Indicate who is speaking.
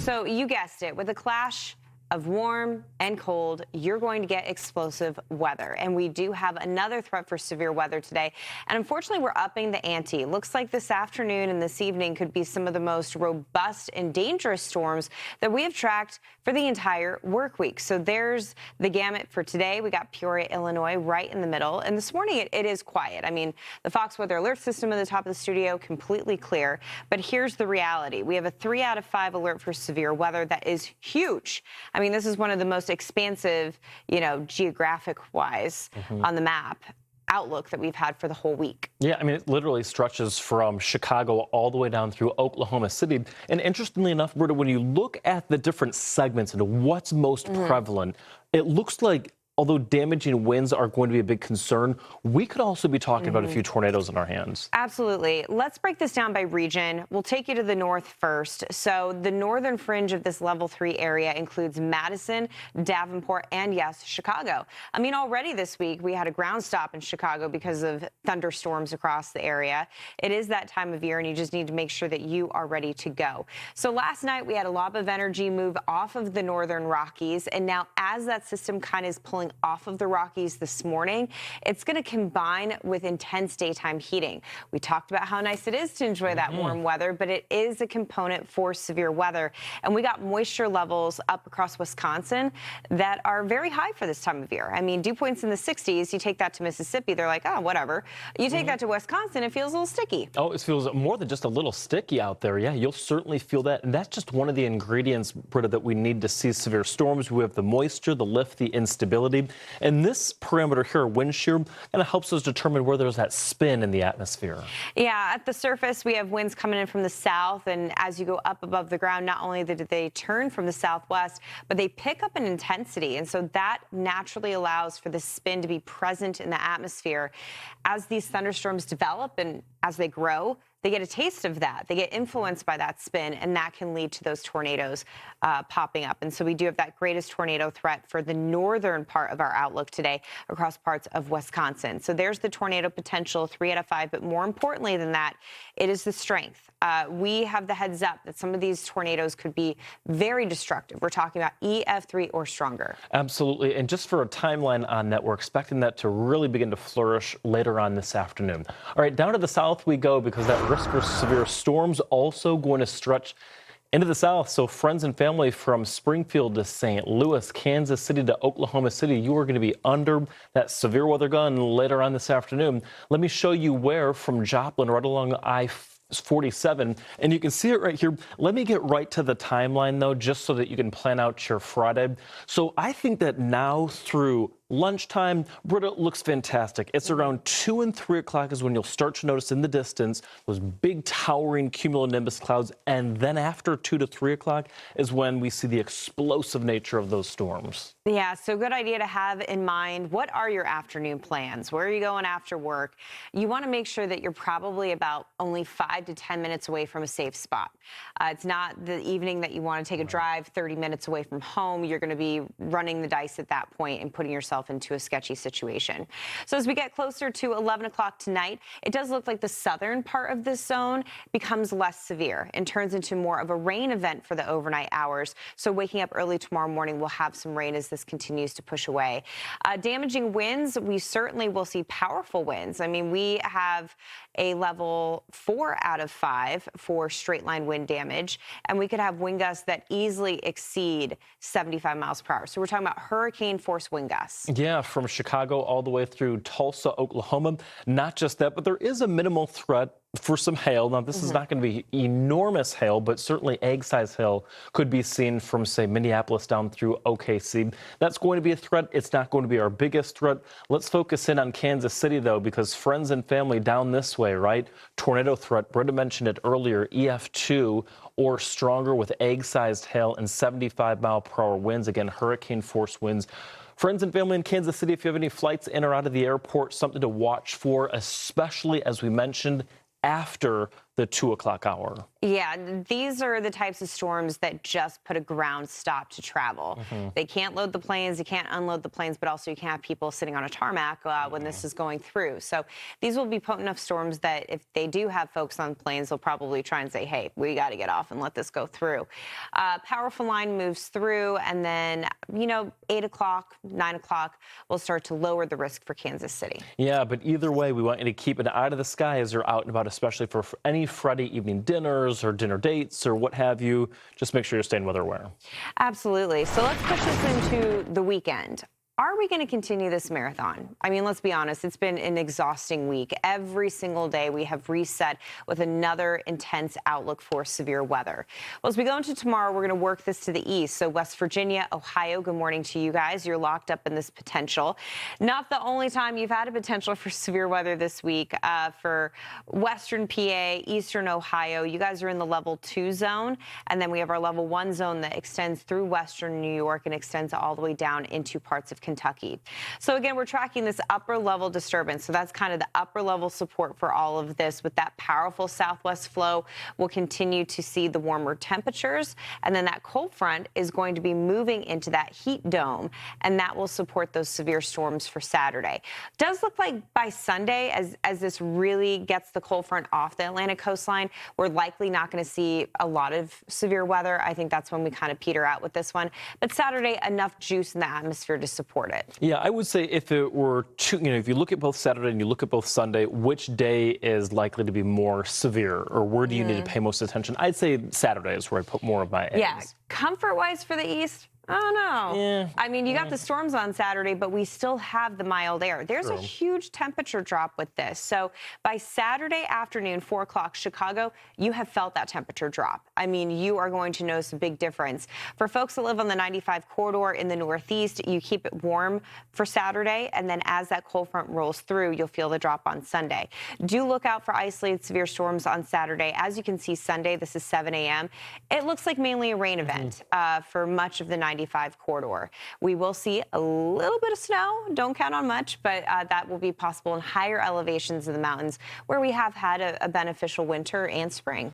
Speaker 1: So you guessed it, with a clash of warm and cold, you're going to get explosive weather. And we do have another threat for severe weather today. And unfortunately, we're upping the ante. Looks like this afternoon and this evening could be some of the most robust and dangerous storms that we have tracked for the entire work week. So there's the gamut for today. We got Peoria, Illinois right in the middle. And this morning, it is quiet. I mean, the Fox Weather Alert System at the top of the studio, completely clear. But here's the reality. We have a 3 out of 5 alert for severe weather. That is huge. I mean, this is one of the most expansive, geographic-wise on the map outlook that we've had for the whole week.
Speaker 2: Yeah, I mean, it literally stretches from Chicago all the way down through Oklahoma City. And interestingly enough, Britta, when you look at the different segments and what's most prevalent, it looks like although damaging winds are going to be a big concern, we could also be talking about a few tornadoes in our hands.
Speaker 1: Absolutely. Let's break this down by region. We'll take you to the north first. So the northern fringe of this level 3 area includes Madison, Davenport, and yes, Chicago. I mean, already this week we had a ground stop in Chicago because of thunderstorms across the area. It is that time of year, and you just need to make sure that you are ready to go. So last night we had a lob of energy move off of the northern Rockies, and now as that system kind of is pulling off of the Rockies this morning, it's going to combine with intense daytime heating. We talked about how nice it is to enjoy that warm weather, but it is a component for severe weather. And we got moisture levels up across Wisconsin that are very high for this time of year. I mean, dew points in the 60s, you take that to Mississippi, they're like, oh, whatever. You take that to Wisconsin, it feels a little sticky.
Speaker 2: Oh, it feels more than just a little sticky out there. Yeah, you'll certainly feel that. And that's just one of the ingredients, Britta, that we need to see severe storms. We have the moisture, the lift, the instability. And this parameter here, wind shear, kind of helps us determine where there's that spin in the atmosphere.
Speaker 1: Yeah, at the surface, we have winds coming in from the south. And as you go up above the ground, not only did they turn from the southwest, but they pick up in intensity. And so that naturally allows for the spin to be present in the atmosphere. As these thunderstorms develop and as they grow, they get a taste of that. They get influenced by that spin, and that can lead to those tornadoes popping up. And so we do have that greatest tornado threat for the northern part of our outlook today across parts of Wisconsin. So there's the tornado potential, 3 out of 5. But more importantly than that, it is the strength. We have the heads up that some of these tornadoes could be very destructive. We're talking about EF3 or stronger.
Speaker 2: Absolutely. And just for a timeline on that, we're expecting that to really begin to flourish later on this afternoon. All right, down to the south we go, because that risk for severe storms also going to stretch into the south. So friends and family from Springfield to St. Louis, Kansas City to Oklahoma City, you are going to be under that severe weather gun later on this afternoon. Let me show you where from Joplin right along I-47, and you can see it right here. Let me get right to the timeline though, just so that you can plan out your Friday. So I think that now through lunchtime, Britta, looks fantastic. It's around 2 and 3 o'clock is when you'll start to notice in the distance those big towering cumulonimbus clouds. And then after 2 to 3 o'clock is when we see the explosive nature of those storms.
Speaker 1: Yeah, so good idea to have in mind, what are your afternoon plans? Where are you going after work? You want to make sure that you're probably about only 5 to 10 minutes away from a safe spot. It's not the evening that you want to take a drive 30 minutes away from home. You're going to be running the dice at that point and putting yourself into a sketchy situation. So as we get closer to 11 o'clock tonight, it does look like the southern part of this zone becomes less severe and turns into more of a rain event for the overnight hours. So waking up early tomorrow morning, we'll have some rain as this continues to push away. Damaging winds, we certainly will see powerful winds. I mean, we have a level 4 out of 5 for straight line wind damage, and we could have wind gusts that easily exceed 75 miles per hour. So we're talking about hurricane force wind gusts.
Speaker 2: Yeah, from Chicago all the way through Tulsa, Oklahoma. Not just that, but there is a minimal threat for some hail. Now, this is not going to be enormous hail, but certainly egg-sized hail could be seen from, say, Minneapolis down through OKC. That's going to be a threat. It's not going to be our biggest threat. Let's focus in on Kansas City, though, because friends and family down this way, right? Tornado threat. Britta mentioned it earlier, EF2 or stronger with egg-sized hail and 75-mile-per-hour winds. Again, hurricane-force winds. Friends and family in Kansas City, if you have any flights in or out of the airport, something to watch for, especially, as we mentioned, after the 2 o'clock hour.
Speaker 1: Yeah, these are the types of storms that just put a ground stop to travel. They can't load the planes, you can't unload the planes, but also you can't have people sitting on a tarmac when this is going through. So these will be potent enough storms that if they do have folks on planes, they'll probably try and say, hey, we got to get off and let this go through. Powerful line moves through, and then, 8 o'clock, 9 o'clock will start to lower the risk for Kansas City.
Speaker 2: Yeah, but either way, we want you to keep it out of the sky as you're out and about, especially for any Friday evening dinners or dinner dates or what have you. Just make sure you're staying weather aware.
Speaker 1: Absolutely. So let's push this into the weekend. Are we going to continue this marathon? I mean, let's be honest, it's been an exhausting week. Every single day we have reset with another intense outlook for severe weather. Well, as we go into tomorrow, we're going to work this to the east. So West Virginia, Ohio, good morning to you guys. You're locked up in this potential. Not the only time you've had a potential for severe weather this week. For Western PA, Eastern Ohio, you guys are in the level 2 zone. And then we have our level 1 zone that extends through Western New York and extends all the way down into parts of Kentucky. So again, we're tracking this upper level disturbance. So that's kind of the upper level support for all of this. With that powerful southwest flow, we'll continue to see the warmer temperatures. And then that cold front is going to be moving into that heat dome, and that will support those severe storms for Saturday. Does look like by Sunday, as this really gets the cold front off the Atlantic coastline, we're likely not going to see a lot of severe weather. I think that's when we kind of peter out with this one. But Saturday, enough juice in the atmosphere to support it.
Speaker 2: Yeah, I would say if it were if you look at both Saturday and you look at both Sunday, which day is likely to be more severe, or where do you need to pay most attention? I'd say Saturday is where I put more of my eggs.
Speaker 1: Yeah, comfort-wise for the East, I don't know.
Speaker 2: Yeah.
Speaker 1: I mean, you got the storms on Saturday, but we still have the mild air. There's a huge temperature drop with this. So by Saturday afternoon, 4 o'clock Chicago, you have felt that temperature drop. I mean, you are going to notice a big difference. For folks that live on the 95 corridor in the Northeast, you keep it warm for Saturday, and then as that cold front rolls through, you'll feel the drop on Sunday. Do look out for isolated severe storms on Saturday. As you can see, Sunday, this is 7 a.m. It looks like mainly a rain event for much of the 95 corridor. We will see a little bit of snow. Don't count on much, but that will be possible in higher elevations of the mountains where we have had a beneficial winter and spring.